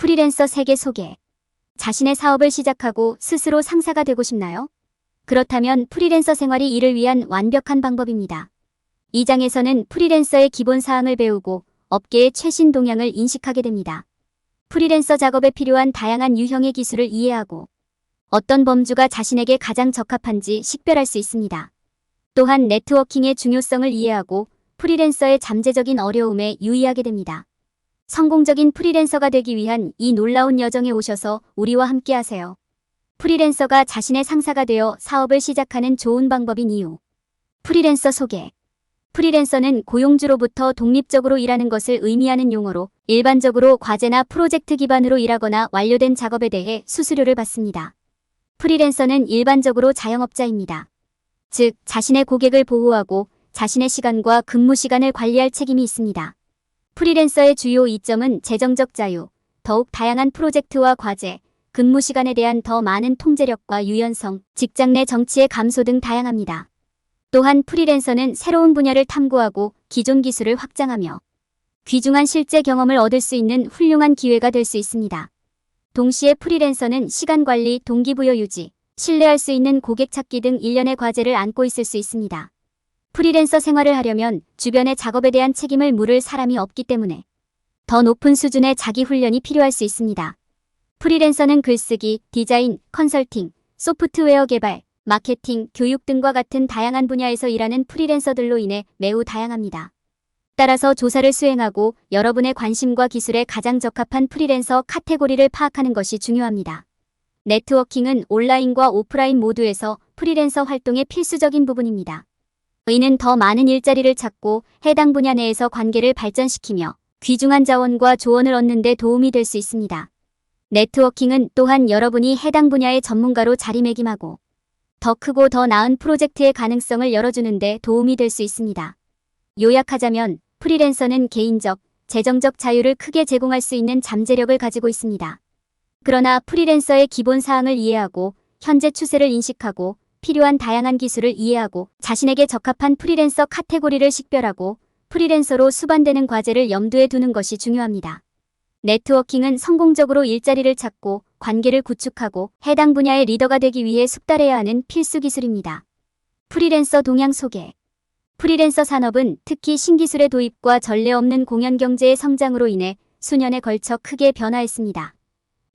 프리랜서 세계 소개. 자신의 사업을 시작하고 스스로 상사가 되고 싶나요? 그렇다면 프리랜서 생활이 이를 위한 완벽한 방법입니다. 이 장에서는 프리랜서의 기본 사항을 배우고 업계의 최신 동향을 인식하게 됩니다. 프리랜서 작업에 필요한 다양한 유형의 기술을 이해하고 어떤 범주가 자신에게 가장 적합한지 식별할 수 있습니다. 또한 네트워킹의 중요성을 이해하고 프리랜서의 잠재적인 어려움에 유의하게 됩니다. 성공적인 프리랜서가 되기 위한 이 놀라운 여정에 오셔서 우리와 함께하세요. 프리랜서가 자신의 상사가 되어 사업을 시작하는 좋은 방법인 이유. 프리랜서 소개. 프리랜서는 고용주로부터 독립적으로 일하는 것을 의미하는 용어로 일반적으로 과제나 프로젝트 기반으로 일하거나 완료된 작업에 대해 수수료를 받습니다. 프리랜서는 일반적으로 자영업자입니다. 즉, 자신의 고객을 보호하고 자신의 시간과 근무 시간을 관리할 책임이 있습니다. 프리랜서의 주요 이점은 재정적 자유, 더욱 다양한 프로젝트와 과제, 근무 시간에 대한 더 많은 통제력과 유연성, 직장 내 정치의 감소 등 다양합니다. 또한 프리랜서는 새로운 분야를 탐구하고 기존 기술을 확장하며 귀중한 실제 경험을 얻을 수 있는 훌륭한 기회가 될 수 있습니다. 동시에 프리랜서는 시간 관리, 동기부여 유지, 신뢰할 수 있는 고객 찾기 등 일련의 과제를 안고 있을 수 있습니다. 프리랜서 생활을 하려면 주변의 작업에 대한 책임을 물을 사람이 없기 때문에 더 높은 수준의 자기 훈련이 필요할 수 있습니다. 프리랜서는 글쓰기, 디자인, 컨설팅, 소프트웨어 개발, 마케팅, 교육 등과 같은 다양한 분야에서 일하는 프리랜서들로 인해 매우 다양합니다. 따라서 조사를 수행하고 여러분의 관심과 기술에 가장 적합한 프리랜서 카테고리를 파악하는 것이 중요합니다. 네트워킹은 온라인과 오프라인 모두에서 프리랜서 활동의 필수적인 부분입니다. 이는 더 많은 일자리를 찾고 해당 분야 내에서 관계를 발전시키며 귀중한 자원과 조언을 얻는 데 도움이 될 수 있습니다. 네트워킹은 또한 여러분이 해당 분야의 전문가로 자리매김하고 더 크고 더 나은 프로젝트의 가능성을 열어주는 데 도움이 될 수 있습니다. 요약하자면 프리랜서는 개인적, 재정적 자유를 크게 제공할 수 있는 잠재력을 가지고 있습니다. 그러나 프리랜서의 기본 사항을 이해하고 현재 추세를 인식하고 필요한 다양한 기술을 이해하고 자신에게 적합한 프리랜서 카테고리를 식별하고 프리랜서로 수반되는 과제를 염두에 두는 것이 중요합니다. 네트워킹은 성공적으로 일자리를 찾고 관계를 구축하고 해당 분야의 리더가 되기 위해 숙달해야 하는 필수 기술입니다. 프리랜서 동향 소개. 프리랜서 산업은 특히 신기술의 도입과 전례 없는 공연 경제의 성장으로 인해 수년에 걸쳐 크게 변화했습니다.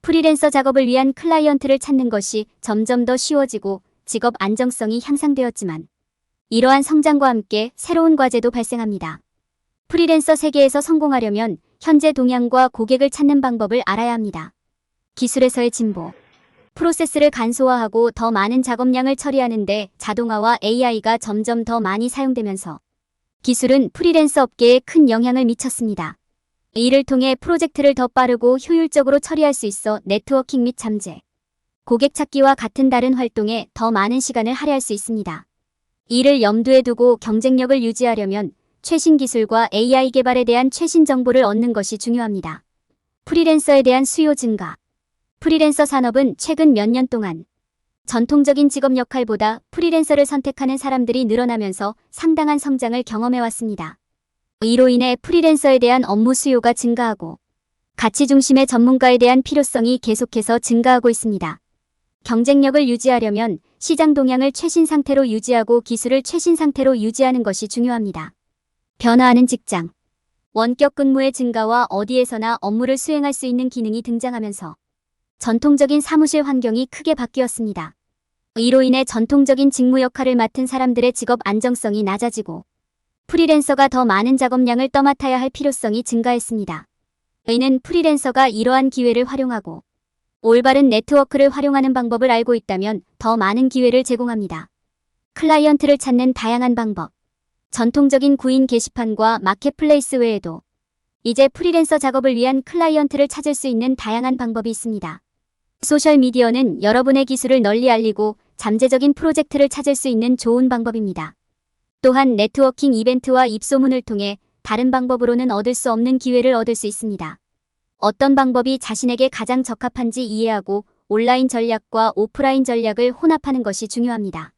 프리랜서 작업을 위한 클라이언트를 찾는 것이 점점 더 쉬워지고 직업 안정성이 향상되었지만 이러한 성장과 함께 새로운 과제도 발생합니다. 프리랜서 세계에서 성공하려면 현재 동향과 고객을 찾는 방법을 알아야 합니다. 기술에서의 진보. 프로세스를 간소화하고 더 많은 작업량을 처리하는데 자동화와 AI가 점점 더 많이 사용되면서 기술은 프리랜서 업계에 큰 영향을 미쳤습니다. 이를 통해 프로젝트를 더 빠르고 효율적으로 처리할 수 있어 네트워킹 및 잠재, 고객 찾기와 같은 다른 활동에 더 많은 시간을 할애할 수 있습니다. 이를 염두에 두고 경쟁력을 유지하려면 최신 기술과 AI 개발에 대한 최신 정보를 얻는 것이 중요합니다. 프리랜서에 대한 수요 증가. 프리랜서 산업은 최근 몇 년 동안 전통적인 직업 역할보다 프리랜서를 선택하는 사람들이 늘어나면서 상당한 성장을 경험해왔습니다. 이로 인해 프리랜서에 대한 업무 수요가 증가하고 가치 중심의 전문가에 대한 필요성이 계속해서 증가하고 있습니다. 경쟁력을 유지하려면 시장 동향을 최신 상태로 유지하고 기술을 최신 상태로 유지하는 것이 중요합니다. 변화하는 직장. 원격 근무의 증가와 어디에서나 업무를 수행할 수 있는 기능이 등장하면서 전통적인 사무실 환경이 크게 바뀌었습니다. 이로 인해 전통적인 직무 역할을 맡은 사람들의 직업 안정성이 낮아지고 프리랜서가 더 많은 작업량을 떠맡아야 할 필요성이 증가했습니다. 이는 프리랜서가 이러한 기회를 활용하고 올바른 네트워크를 활용하는 방법을 알고 있다면 더 많은 기회를 제공합니다. 클라이언트를 찾는 다양한 방법. 전통적인 구인 게시판과 마켓플레이스 외에도 이제 프리랜서 작업을 위한 클라이언트를 찾을 수 있는 다양한 방법이 있습니다. 소셜미디어는 여러분의 기술을 널리 알리고 잠재적인 프로젝트를 찾을 수 있는 좋은 방법입니다. 또한 네트워킹 이벤트와 입소문을 통해 다른 방법으로는 얻을 수 없는 기회를 얻을 수 있습니다. 어떤 방법이 자신에게 가장 적합한지 이해하고 온라인 전략과 오프라인 전략을 혼합하는 것이 중요합니다.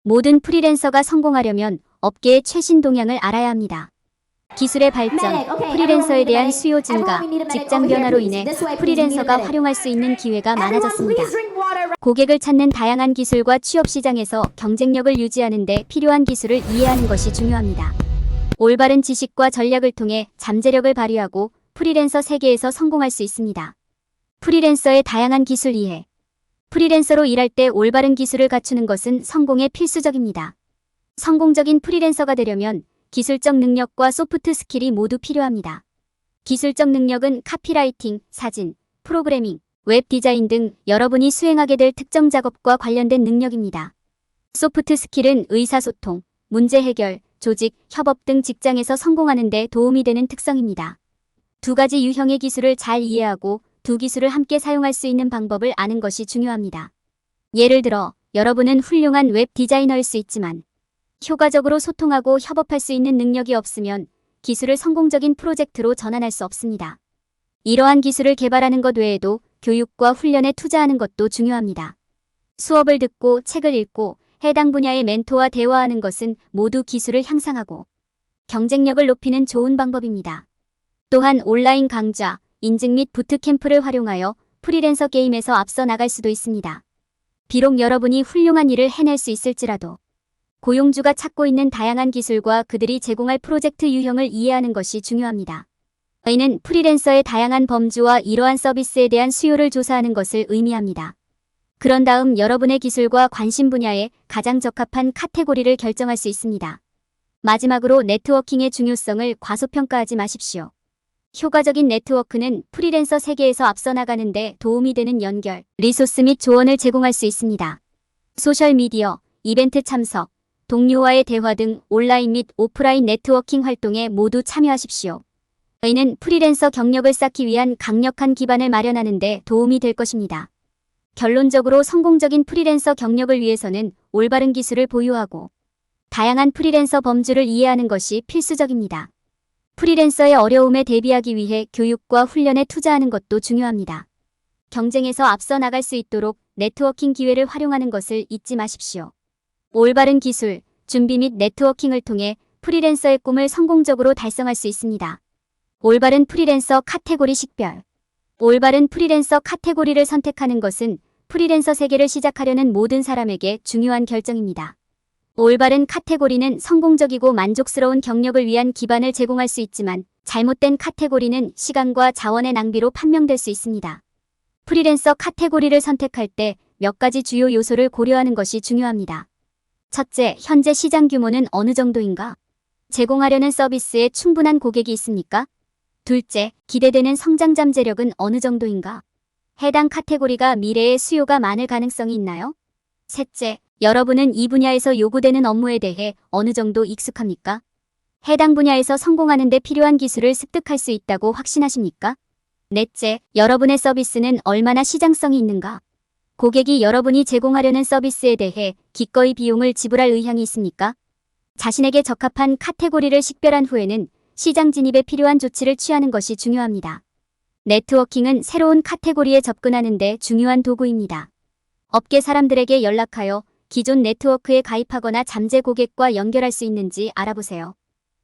모든 프리랜서가 성공하려면 업계의 최신 동향을 알아야 합니다. 기술의 발전, 프리랜서에 대한 수요 증가, 직장 변화로 인해 프리랜서가 활용할 수 있는 기회가 많아졌습니다. 고객을 찾는 다양한 기술과 취업 시장에서 경쟁력을 유지하는 데 필요한 기술을 이해하는 것이 중요합니다. 올바른 지식과 전략을 통해 잠재력을 발휘하고 프리랜서 세계에서 성공할 수 있습니다. 프리랜서의 다양한 기술 이해. 프리랜서로 일할 때 올바른 기술을 갖추는 것은 성공에 필수적입니다. 성공적인 프리랜서가 되려면 기술적 능력과 소프트 스킬이 모두 필요합니다. 기술적 능력은 카피라이팅, 사진, 프로그래밍, 웹 디자인 등 여러분이 수행하게 될 특정 작업과 관련된 능력입니다. 소프트 스킬은 의사소통, 문제 해결, 조직, 협업 등 직장에서 성공하는 데 도움이 되는 특성입니다. 두 가지 유형의 기술을 잘 이해하고 두 기술을 함께 사용할 수 있는 방법을 아는 것이 중요합니다. 예를 들어, 여러분은 훌륭한 웹 디자이너일 수 있지만 효과적으로 소통하고 협업할 수 있는 능력이 없으면 기술을 성공적인 프로젝트로 전환할 수 없습니다. 이러한 기술을 개발하는 것 외에도 교육과 훈련에 투자하는 것도 중요합니다. 수업을 듣고 책을 읽고 해당 분야의 멘토와 대화하는 것은 모두 기술을 향상하고 경쟁력을 높이는 좋은 방법입니다. 또한 온라인 강좌, 인증 및 부트캠프를 활용하여 프리랜서 게임에서 앞서 나갈 수도 있습니다. 비록 여러분이 훌륭한 일을 해낼 수 있을지라도 고용주가 찾고 있는 다양한 기술과 그들이 제공할 프로젝트 유형을 이해하는 것이 중요합니다. 이는 프리랜서의 다양한 범주와 이러한 서비스에 대한 수요를 조사하는 것을 의미합니다. 그런 다음 여러분의 기술과 관심 분야에 가장 적합한 카테고리를 결정할 수 있습니다. 마지막으로 네트워킹의 중요성을 과소평가하지 마십시오. 효과적인 네트워크는 프리랜서 세계에서 앞서 나가는 데 도움이 되는 연결, 리소스 및 조언을 제공할 수 있습니다. 소셜미디어, 이벤트 참석, 동료와의 대화 등 온라인 및 오프라인 네트워킹 활동에 모두 참여하십시오. 이는 프리랜서 경력을 쌓기 위한 강력한 기반을 마련하는 데 도움이 될 것입니다. 결론적으로 성공적인 프리랜서 경력을 위해서는 올바른 기술을 보유하고 다양한 프리랜서 범주를 이해하는 것이 필수적입니다. 프리랜서의 어려움에 대비하기 위해 교육과 훈련에 투자하는 것도 중요합니다. 경쟁에서 앞서 나갈 수 있도록 네트워킹 기회를 활용하는 것을 잊지 마십시오. 올바른 기술, 준비 및 네트워킹을 통해 프리랜서의 꿈을 성공적으로 달성할 수 있습니다. 올바른 프리랜서 카테고리 식별. 올바른 프리랜서 카테고리를 선택하는 것은 프리랜서 세계를 시작하려는 모든 사람에게 중요한 결정입니다. 올바른 카테고리는 성공적이고 만족스러운 경력을 위한 기반을 제공할 수 있지만 잘못된 카테고리는 시간과 자원의 낭비로 판명될 수 있습니다. 프리랜서 카테고리를 선택할 때 몇 가지 주요 요소를 고려하는 것이 중요합니다. 첫째, 현재 시장 규모는 어느 정도인가? 제공하려는 서비스에 충분한 고객이 있습니까? 둘째, 기대되는 성장 잠재력은 어느 정도인가? 해당 카테고리가 미래에 수요가 많을 가능성이 있나요? 셋째, 여러분은 이 분야에서 요구되는 업무에 대해 어느 정도 익숙합니까? 해당 분야에서 성공하는 데 필요한 기술을 습득할 수 있다고 확신하십니까? 넷째, 여러분의 서비스는 얼마나 시장성이 있는가? 고객이 여러분이 제공하려는 서비스에 대해 기꺼이 비용을 지불할 의향이 있습니까? 자신에게 적합한 카테고리를 식별한 후에는 시장 진입에 필요한 조치를 취하는 것이 중요합니다. 네트워킹은 새로운 카테고리에 접근하는 데 중요한 도구입니다. 업계 사람들에게 연락하여 기존 네트워크에 가입하거나 잠재 고객과 연결할 수 있는지 알아보세요.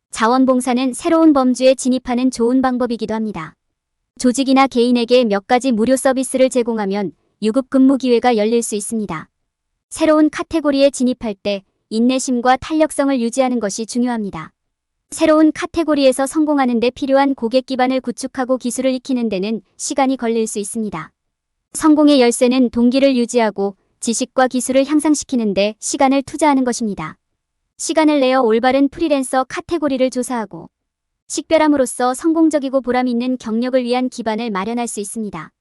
자원봉사는 새로운 범주에 진입하는 좋은 방법이기도 합니다. 조직이나 개인에게 몇 가지 무료 서비스를 제공하면 유급 근무 기회가 열릴 수 있습니다. 새로운 카테고리에 진입할 때 인내심과 탄력성을 유지하는 것이 중요합니다. 새로운 카테고리에서 성공하는 데 필요한 고객 기반을 구축하고 기술을 익히는 데는 시간이 걸릴 수 있습니다. 성공의 열쇠는 동기를 유지하고 지식과 기술을 향상시키는 데 시간을 투자하는 것입니다. 시간을 내어 올바른 프리랜서 카테고리를 조사하고 식별함으로써 성공적이고 보람 있는 경력을 위한 기반을 마련할 수 있습니다.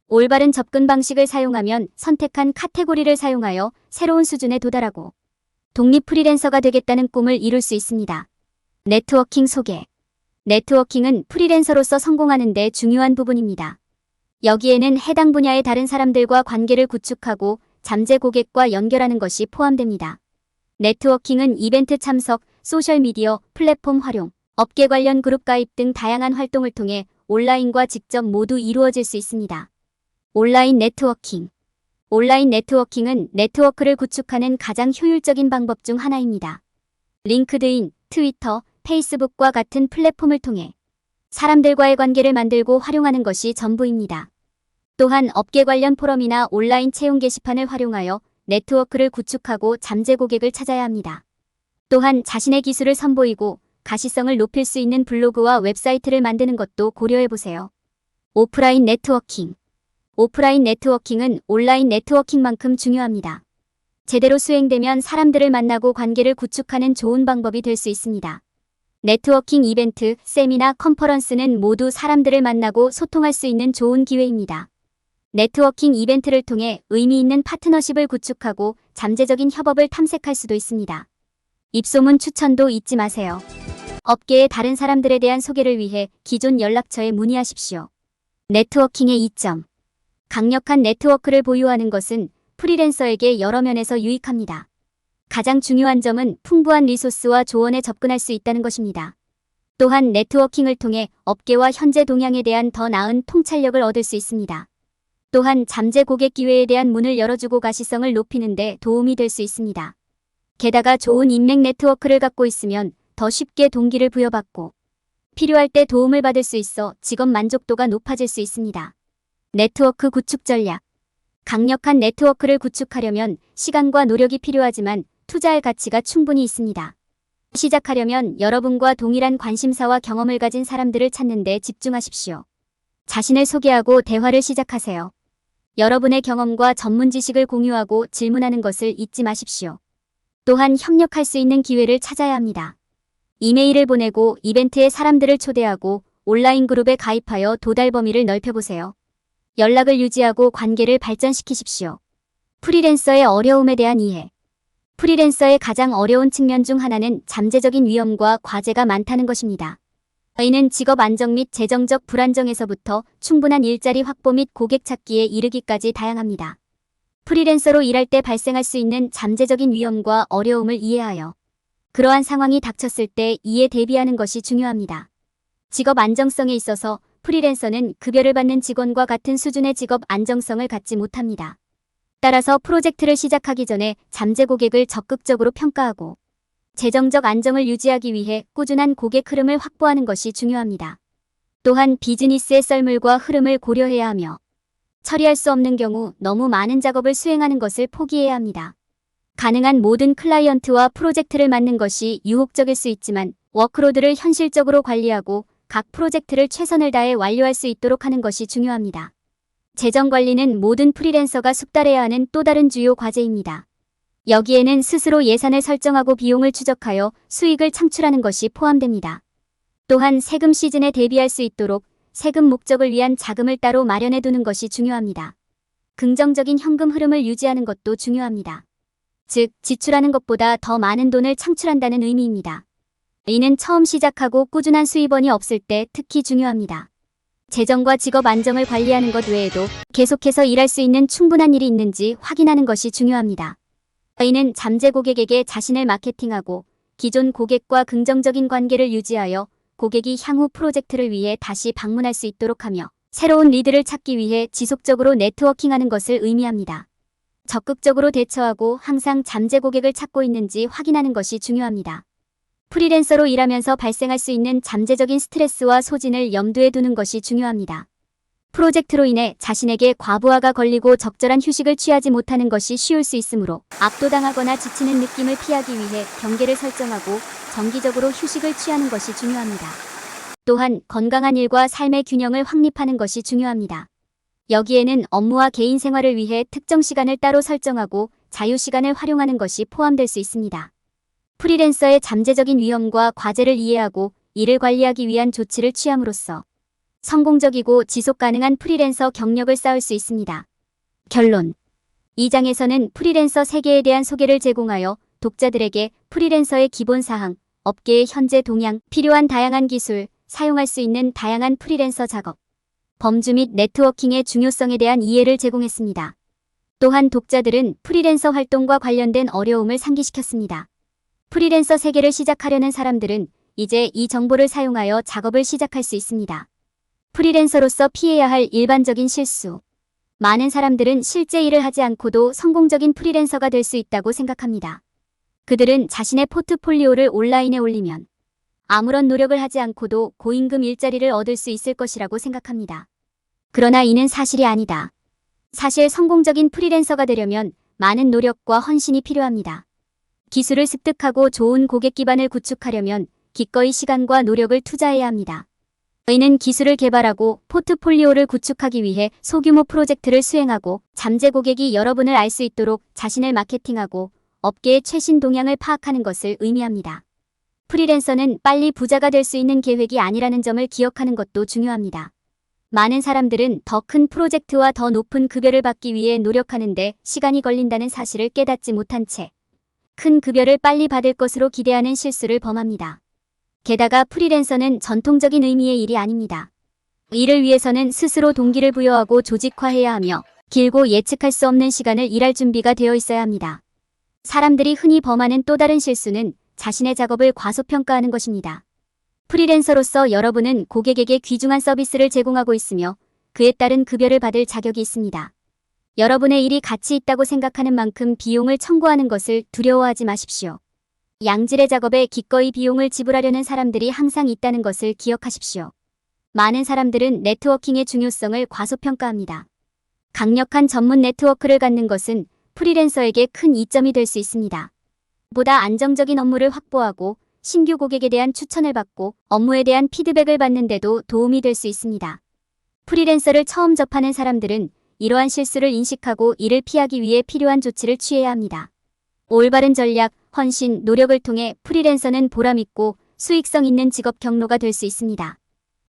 올바른 접근 방식을 사용하면 선택한 카테고리를 사용하여 새로운 수준에 도달하고 독립 프리랜서가 되겠다는 꿈을 이룰 수 있습니다. 네트워킹 소개. 네트워킹은 프리랜서로서 성공하는 데 중요한 부분입니다. 여기에는 해당 분야의 다른 사람들과 관계를 구축하고 잠재 고객과 연결하는 것이 포함됩니다. 네트워킹은 이벤트 참석, 소셜미디어, 플랫폼 활용, 업계 관련 그룹 가입 등 다양한 활동을 통해 온라인과 직접 모두 이루어질 수 있습니다. 온라인 네트워킹. 온라인 네트워킹은 네트워크를 구축하는 가장 효율적인 방법 중 하나입니다. 링크드인, 트위터, 페이스북과 같은 플랫폼을 통해 사람들과의 관계를 만들고 활용하는 것이 전부입니다. 또한 업계 관련 포럼이나 온라인 채용 게시판을 활용하여 네트워크를 구축하고 잠재 고객을 찾아야 합니다. 또한 자신의 기술을 선보이고 가시성을 높일 수 있는 블로그와 웹사이트를 만드는 것도 고려해보세요. 오프라인 네트워킹. 오프라인 네트워킹은 온라인 네트워킹만큼 중요합니다. 제대로 수행되면 사람들을 만나고 관계를 구축하는 좋은 방법이 될 수 있습니다. 네트워킹 이벤트, 세미나, 컨퍼런스는 모두 사람들을 만나고 소통할 수 있는 좋은 기회입니다. 네트워킹 이벤트를 통해 의미 있는 파트너십을 구축하고 잠재적인 협업을 탐색할 수도 있습니다. 입소문 추천도 잊지 마세요. 업계의 다른 사람들에 대한 소개를 위해 기존 연락처에 문의하십시오. 네트워킹의 이점. 강력한 네트워크를 보유하는 것은 프리랜서에게 여러 면에서 유익합니다. 가장 중요한 점은 풍부한 리소스와 조언에 접근할 수 있다는 것입니다. 또한 네트워킹을 통해 업계와 현재 동향에 대한 더 나은 통찰력을 얻을 수 있습니다. 또한 잠재 고객 기회에 대한 문을 열어주고 가시성을 높이는 데 도움이 될 수 있습니다. 게다가 좋은 인맥 네트워크를 갖고 있으면 더 쉽게 동기를 부여받고 필요할 때 도움을 받을 수 있어 직업 만족도가 높아질 수 있습니다. 네트워크 구축 전략. 강력한 네트워크를 구축하려면 시간과 노력이 필요하지만 투자할 가치가 충분히 있습니다. 시작하려면 여러분과 동일한 관심사와 경험을 가진 사람들을 찾는 데 집중하십시오. 자신을 소개하고 대화를 시작하세요. 여러분의 경험과 전문 지식을 공유하고 질문하는 것을 잊지 마십시오. 또한 협력할 수 있는 기회를 찾아야 합니다. 이메일을 보내고 이벤트에 사람들을 초대하고 온라인 그룹에 가입하여 도달 범위를 넓혀보세요. 연락을 유지하고 관계를 발전시키십시오. 프리랜서의 어려움에 대한 이해. 프리랜서의 가장 어려운 측면 중 하나는 잠재적인 위험과 과제가 많다는 것입니다. 이는 직업 안정 및 재정적 불안정에서부터 충분한 일자리 확보 및 고객 찾기에 이르기까지 다양합니다. 프리랜서로 일할 때 발생할 수 있는 잠재적인 위험과 어려움을 이해하여 그러한 상황이 닥쳤을 때 이에 대비하는 것이 중요합니다. 직업 안정성에 있어서 프리랜서는 급여를 받는 직원과 같은 수준의 직업 안정성을 갖지 못합니다. 따라서 프로젝트를 시작하기 전에 잠재 고객을 적극적으로 평가하고 재정적 안정을 유지하기 위해 꾸준한 고객 흐름을 확보하는 것이 중요합니다. 또한 비즈니스의 썰물과 흐름을 고려해야 하며 처리할 수 없는 경우 너무 많은 작업을 수행하는 것을 포기해야 합니다. 가능한 모든 클라이언트와 프로젝트를 맡는 것이 유혹적일 수 있지만 워크로드를 현실적으로 관리하고 각 프로젝트를 최선을 다해 완료할 수 있도록 하는 것이 중요합니다. 재정 관리는 모든 프리랜서가 숙달해야 하는 또 다른 주요 과제입니다. 여기에는 스스로 예산을 설정하고 비용을 추적하여 수익을 창출하는 것이 포함됩니다. 또한 세금 시즌에 대비할 수 있도록 세금 목적을 위한 자금을 따로 마련해 두는 것이 중요합니다. 긍정적인 현금 흐름을 유지하는 것도 중요합니다. 즉, 지출하는 것보다 더 많은 돈을 창출한다는 의미입니다. 이는 처음 시작하고 꾸준한 수입원이 없을 때 특히 중요합니다. 재정과 직업 안정을 관리하는 것 외에도 계속해서 일할 수 있는 충분한 일이 있는지 확인하는 것이 중요합니다. 이는 잠재 고객에게 자신을 마케팅하고 기존 고객과 긍정적인 관계를 유지하여 고객이 향후 프로젝트를 위해 다시 방문할 수 있도록 하며 새로운 리드를 찾기 위해 지속적으로 네트워킹하는 것을 의미합니다. 적극적으로 대처하고 항상 잠재 고객을 찾고 있는지 확인하는 것이 중요합니다. 프리랜서로 일하면서 발생할 수 있는 잠재적인 스트레스와 소진을 염두에 두는 것이 중요합니다. 프로젝트로 인해 자신에게 과부하가 걸리고 적절한 휴식을 취하지 못하는 것이 쉬울 수 있으므로 압도당하거나 지치는 느낌을 피하기 위해 경계를 설정하고 정기적으로 휴식을 취하는 것이 중요합니다. 또한 건강한 일과 삶의 균형을 확립하는 것이 중요합니다. 여기에는 업무와 개인 생활을 위해 특정 시간을 따로 설정하고 자유시간을 활용하는 것이 포함될 수 있습니다. 프리랜서의 잠재적인 위험과 과제를 이해하고 이를 관리하기 위한 조치를 취함으로써 성공적이고 지속 가능한 프리랜서 경력을 쌓을 수 있습니다. 결론. 이 장에서는 프리랜서 세계에 대한 소개를 제공하여 독자들에게 프리랜서의 기본 사항, 업계의 현재 동향, 필요한 다양한 기술, 사용할 수 있는 다양한 프리랜서 작업, 범주 및 네트워킹의 중요성에 대한 이해를 제공했습니다. 또한 독자들은 프리랜서 활동과 관련된 어려움을 상기시켰습니다. 프리랜서 세계를 시작하려는 사람들은 이제 이 정보를 사용하여 작업을 시작할 수 있습니다. 프리랜서로서 피해야 할 일반적인 실수. 많은 사람들은 실제 일을 하지 않고도 성공적인 프리랜서가 될 수 있다고 생각합니다. 그들은 자신의 포트폴리오를 온라인에 올리면 아무런 노력을 하지 않고도 고임금 일자리를 얻을 수 있을 것이라고 생각합니다. 그러나 이는 사실이 아니다. 사실 성공적인 프리랜서가 되려면 많은 노력과 헌신이 필요합니다. 기술을 습득하고 좋은 고객 기반을 구축하려면 기꺼이 시간과 노력을 투자해야 합니다. 저희는 기술을 개발하고 포트폴리오를 구축하기 위해 소규모 프로젝트를 수행하고 잠재 고객이 여러분을 알 수 있도록 자신을 마케팅하고 업계의 최신 동향을 파악하는 것을 의미합니다. 프리랜서는 빨리 부자가 될 수 있는 계획이 아니라는 점을 기억하는 것도 중요합니다. 많은 사람들은 더 큰 프로젝트와 더 높은 급여를 받기 위해 노력하는데 시간이 걸린다는 사실을 깨닫지 못한 채 큰 급여를 빨리 받을 것으로 기대하는 실수를 범합니다. 게다가 프리랜서는 전통적인 의미의 일이 아닙니다. 이를 위해서는 스스로 동기를 부여하고 조직화해야 하며 길고 예측할 수 없는 시간을 일할 준비가 되어 있어야 합니다. 사람들이 흔히 범하는 또 다른 실수는 자신의 작업을 과소평가하는 것입니다. 프리랜서로서 여러분은 고객에게 귀중한 서비스를 제공하고 있으며 그에 따른 급여를 받을 자격이 있습니다. 여러분의 일이 가치 있다고 생각하는 만큼 비용을 청구하는 것을 두려워하지 마십시오. 양질의 작업에 기꺼이 비용을 지불하려는 사람들이 항상 있다는 것을 기억하십시오. 많은 사람들은 네트워킹의 중요성을 과소평가합니다. 강력한 전문 네트워크를 갖는 것은 프리랜서에게 큰 이점이 될 수 있습니다. 보다 안정적인 업무를 확보하고 신규 고객에 대한 추천을 받고 업무에 대한 피드백을 받는 데도 도움이 될 수 있습니다. 프리랜서를 처음 접하는 사람들은 이러한 실수를 인식하고 이를 피하기 위해 필요한 조치를 취해야 합니다. 올바른 전략, 헌신, 노력을 통해 프리랜서는 보람있고 수익성 있는 직업 경로가 될 수 있습니다.